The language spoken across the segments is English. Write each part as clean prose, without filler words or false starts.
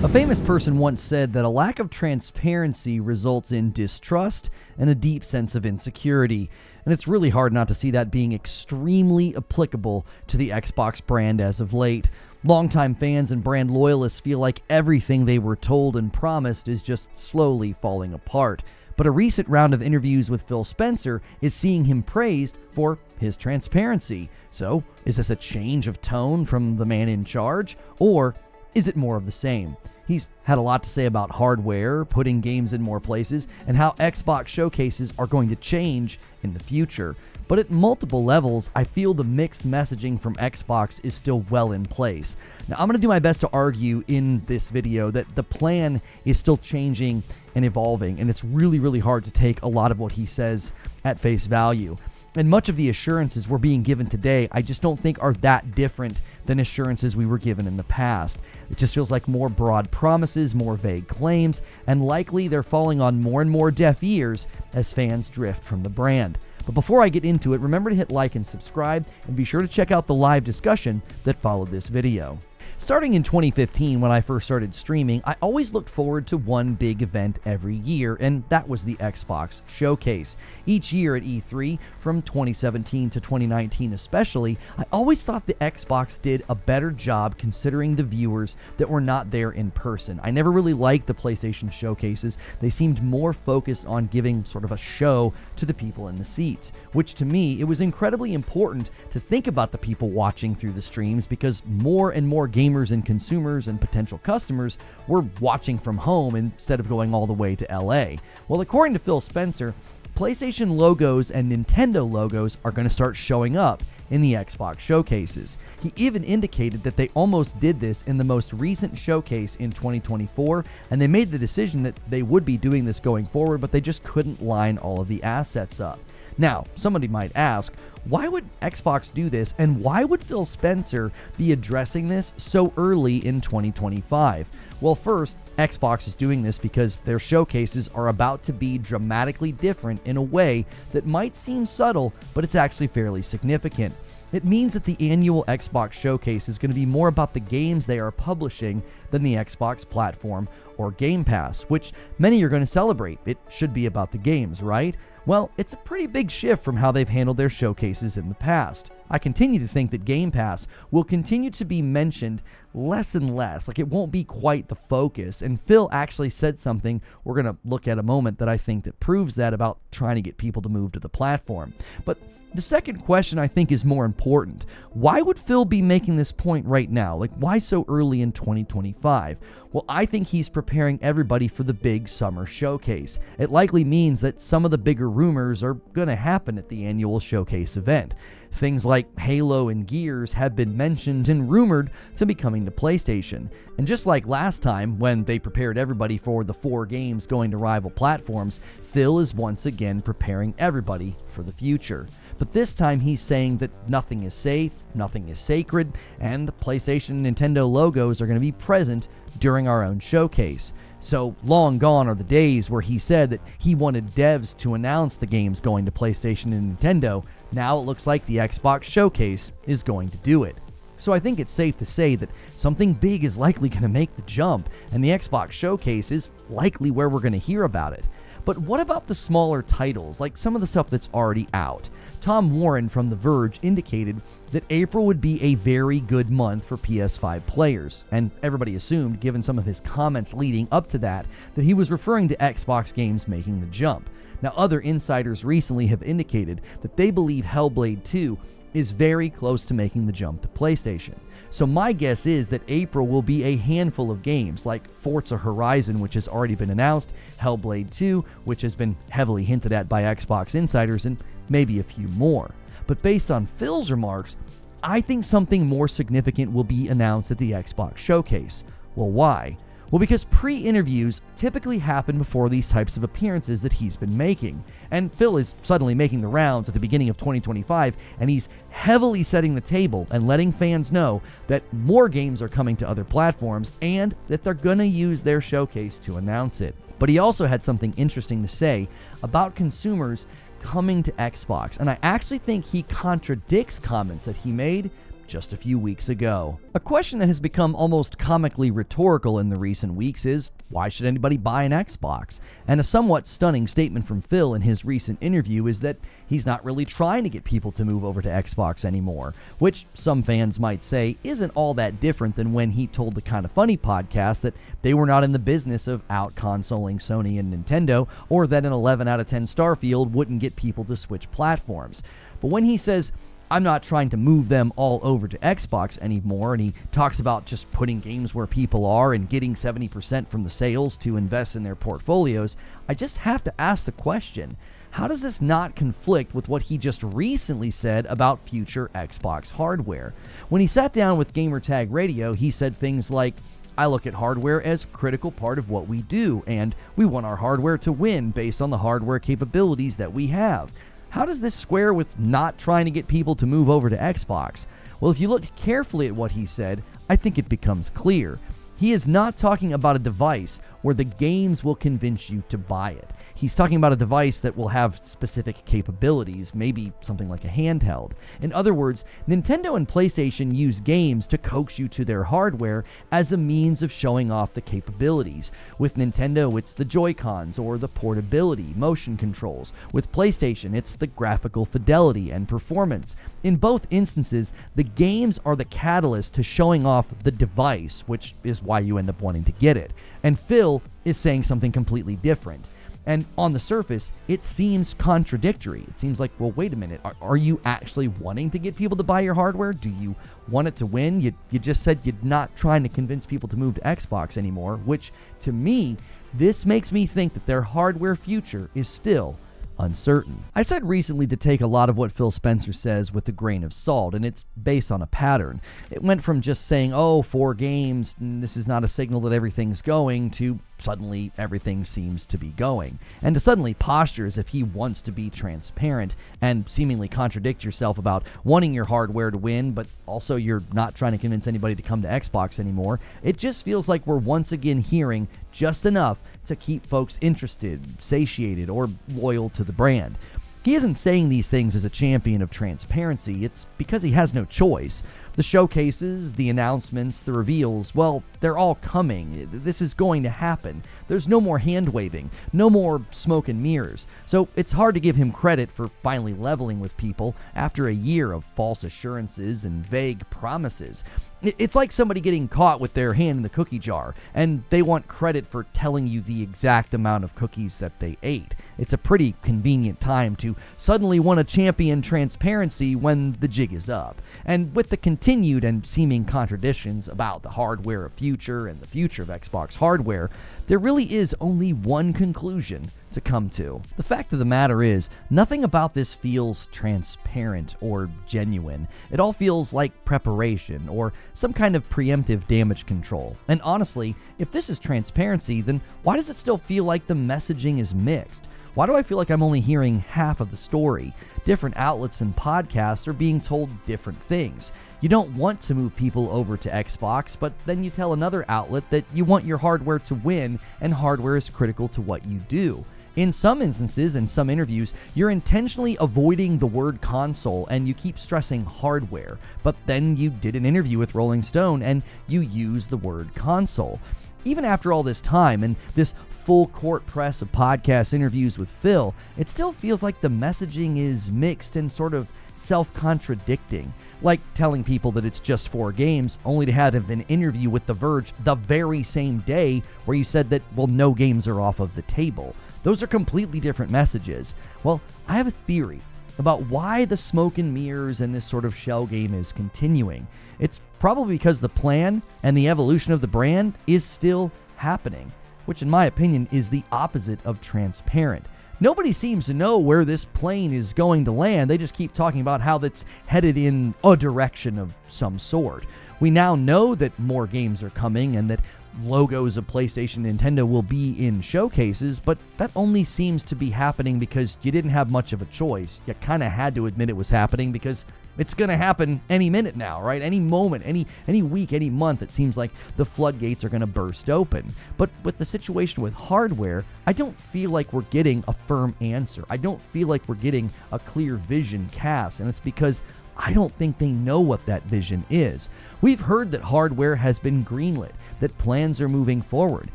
A famous person once said that a lack of transparency results in distrust and a deep sense of insecurity, and it's really hard not to see that being extremely applicable to the Xbox brand as of late. Longtime fans and brand loyalists feel like everything they were told and promised is just slowly falling apart. But a recent round of interviews with Phil Spencer is seeing him praised for his transparency. So, is this a change of tone from the man in charge, or is it more of the same? He's had a lot to say about hardware, putting games in more places, and how Xbox showcases are going to change in the future. But at multiple levels, I feel the mixed messaging from Xbox is still well in place. Now, I'm going to do my best to argue in this video that the plan is still changing and evolving, and it's really hard to take a lot of what he says at face value. And much of the assurances we're being given today, I just don't think are that different than assurances we were given in the past. It just feels like more broad promises, more vague claims, and likely they're falling on more and more deaf ears as fans drift from the brand. But before I get into it, remember to hit like and subscribe, and be sure to check out the live discussion that followed this video. Starting in 2015, when I first started streaming, I always looked forward to one big event every year, and that was the Xbox Showcase. Each year at E3, from 2017 to 2019 especially, I always thought the Xbox did a better job considering the viewers that were not there in person. I never really liked the PlayStation Showcases. They seemed more focused on giving sort of a show to the people in the seats, which to me, it was incredibly important to think about the people watching through the streams, because more and more gamers and consumers and potential customers were watching from home instead of going all the way to LA. Well, according to Phil Spencer, PlayStation logos and Nintendo logos are going to start showing up in the Xbox showcases. He even indicated that they almost did this in the most recent showcase in 2024, and they made the decision that they would be doing this going forward, but they just couldn't line all of the assets up. Now, somebody might ask, why would Xbox do this, and why would Phil Spencer be addressing this so early in 2025? Well, first, Xbox is doing this because their showcases are about to be dramatically different in a way that might seem subtle, but it's actually fairly significant. It means that the annual Xbox Showcase is going to be more about the games they are publishing than the Xbox platform or Game Pass, which many are going to celebrate. It should be about the games, right? Well, it's a pretty big shift from how they've handled their showcases in the past. I continue to think that Game Pass will continue to be mentioned less and less, like it won't be quite the focus, and Phil actually said something we're going to look at a moment that I think that proves that about trying to get people to move to the platform. But the second question I think is more important. Why would Phil be making this point right now? Like, why so early in 2025? Well, I think he's preparing everybody for the big summer showcase. It likely means that some of the bigger rumors are going to happen at the annual showcase event. Things like Halo and Gears have been mentioned and rumored to be coming to PlayStation. And just like last time, when they prepared everybody for the 4 games going to rival platforms, Phil is once again preparing everybody for the future. But this time he's saying that nothing is safe, nothing is sacred, and the PlayStation and Nintendo logos are going to be present during our own showcase. So long gone are the days where he said that he wanted devs to announce the games going to PlayStation and Nintendo. Now it looks like the Xbox Showcase is going to do it. So I think it's safe to say that something big is likely going to make the jump, and the Xbox Showcase is likely where we're going to hear about it. But what about the smaller titles, like some of the stuff that's already out? Tom Warren from The Verge indicated that April would be a very good month for PS5 players, and everybody assumed, given some of his comments leading up to that he was referring to Xbox games making the jump. Now, other insiders recently have indicated that they believe Hellblade 2 is very close to making the jump to PlayStation. So my guess is that April will be a handful of games like Forza Horizon, which has already been announced, Hellblade 2, which has been heavily hinted at by Xbox insiders, and maybe a few more. But based on Phil's remarks, I think something more significant will be announced at the Xbox Showcase. Well, why? Well, because pre-interviews typically happen before these types of appearances that he's been making. And Phil is suddenly making the rounds at the beginning of 2025, and he's heavily setting the table and letting fans know that more games are coming to other platforms and that they're gonna use their showcase to announce it. But he also had something interesting to say about consumers coming to Xbox, and I actually think he contradicts comments that he made just a few weeks ago. A question that has become almost comically rhetorical in the recent weeks is, why should anybody buy an Xbox? And a somewhat stunning statement from Phil in his recent interview is that he's not really trying to get people to move over to Xbox anymore, which some fans might say isn't all that different than when he told the Kinda Funny podcast that they were not in the business of out-consoling Sony and Nintendo, or that an 11 out of 10 Starfield wouldn't get people to switch platforms. But when he says, I'm not trying to move them all over to Xbox anymore, and he talks about just putting games where people are and getting 70% from the sales to invest in their portfolios, I just have to ask the question, how does this not conflict with what he just recently said about future Xbox hardware? When he sat down with Gamertag Radio, he said things like, I look at hardware as a critical part of what we do, and we want our hardware to win based on the hardware capabilities that we have. How does this square with not trying to get people to move over to Xbox? Well, if you look carefully at what he said, I think it becomes clear. He is not talking about a device where the games will convince you to buy it. He's talking about a device that will have specific capabilities, maybe something like a handheld. In other words, Nintendo and PlayStation use games to coax you to their hardware as a means of showing off the capabilities. With Nintendo, it's the Joy-Cons or the portability, motion controls. With PlayStation, it's the graphical fidelity and performance. In both instances, the games are the catalyst to showing off the device, which is why you end up wanting to get it. And Phil is saying something completely different. And on the surface, it seems contradictory. It seems like, well, wait a minute. Are you actually wanting to get people to buy your hardware? Do you want it to win? You just said you're not trying to convince people to move to Xbox anymore, which to me, this makes me think that their hardware future is still uncertain. I said recently to take a lot of what Phil Spencer says with a grain of salt, and it's based on a pattern. It went from just saying, 4 games, this is not a signal that everything's going, to suddenly everything seems to be going. And to suddenly posture as if he wants to be transparent and seemingly contradict yourself about wanting your hardware to win, but also you're not trying to convince anybody to come to Xbox anymore. It just feels like we're once again hearing just enough to keep folks interested, satiated, or loyal to the brand. He isn't saying these things as a champion of transparency, it's because he has no choice. The showcases, the announcements, the reveals, well, they're all coming. This is going to happen. There's no more hand-waving, no more smoke and mirrors. So it's hard to give him credit for finally leveling with people after a year of false assurances and vague promises. It's like somebody getting caught with their hand in the cookie jar, and they want credit for telling you the exact amount of cookies that they ate. It's a pretty convenient time to suddenly want to champion transparency when the jig is up. And with the continued and seeming contradictions about the hardware of future and the future of Xbox hardware, there really is only one conclusion to come to. The fact of the matter is, nothing about this feels transparent or genuine. It all feels like preparation or some kind of preemptive damage control. And honestly, if this is transparency, then why does it still feel like the messaging is mixed? Why do I feel like I'm only hearing half of the story? Different outlets and podcasts are being told different things. You don't want to move people over to Xbox, but then you tell another outlet that you want your hardware to win and hardware is critical to what you do. In some instances, in some interviews, you're intentionally avoiding the word console and you keep stressing hardware, but then you did an interview with Rolling Stone and you use the word console. Even after all this time and this full court press of podcast interviews with Phil, it still feels like the messaging is mixed and sort of self-contradicting. Like telling people that it's just 4 games, only to have an interview with The Verge the very same day where you said that, well, no games are off of the table. Those are completely different messages. Well, I have a theory about why the smoke and mirrors and this sort of shell game is continuing. It's probably because the plan and the evolution of the brand is still happening, which in my opinion is the opposite of transparent. Nobody seems to know where this plane is going to land. They just keep talking about how that's headed in a direction of some sort. We now know that more games are coming and that logos of PlayStation and Nintendo will be in showcases, but that only seems to be happening because you didn't have much of a choice. You kind of had to admit it was happening because it's going to happen any minute now, right? Any moment, any week, any month, it seems like the floodgates are going to burst open. But with the situation with hardware, I don't feel like we're getting a firm answer. I don't feel like we're getting a clear vision cast, and it's because I don't think they know what that vision is. We've heard that hardware has been greenlit, that plans are moving forward.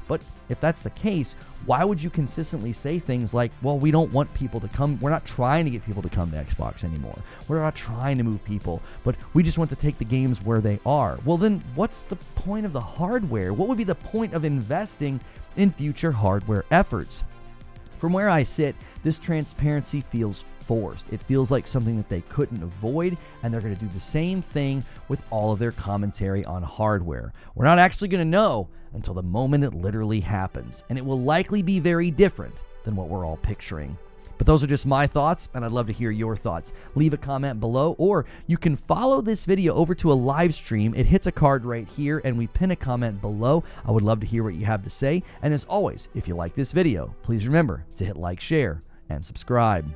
But if that's the case, why would you consistently say things like, well, we don't want people to come, we're not trying to get people to come to Xbox anymore. We're not trying to move people, but we just want to take the games where they are. Well, then what's the point of the hardware? What would be the point of investing in future hardware efforts? From where I sit, this transparency feels forced. It feels like something that they couldn't avoid, and they're going to do the same thing with all of their commentary on hardware. We're not actually going to know until the moment it literally happens, and it will likely be very different than what we're all picturing. But those are just my thoughts, and I'd love to hear your thoughts. Leave a comment below, or you can follow this video over to a live stream. It hits a card right here, and we pin a comment below. I would love to hear what you have to say, and as always, if you like this video, please remember to hit like, share, and subscribe.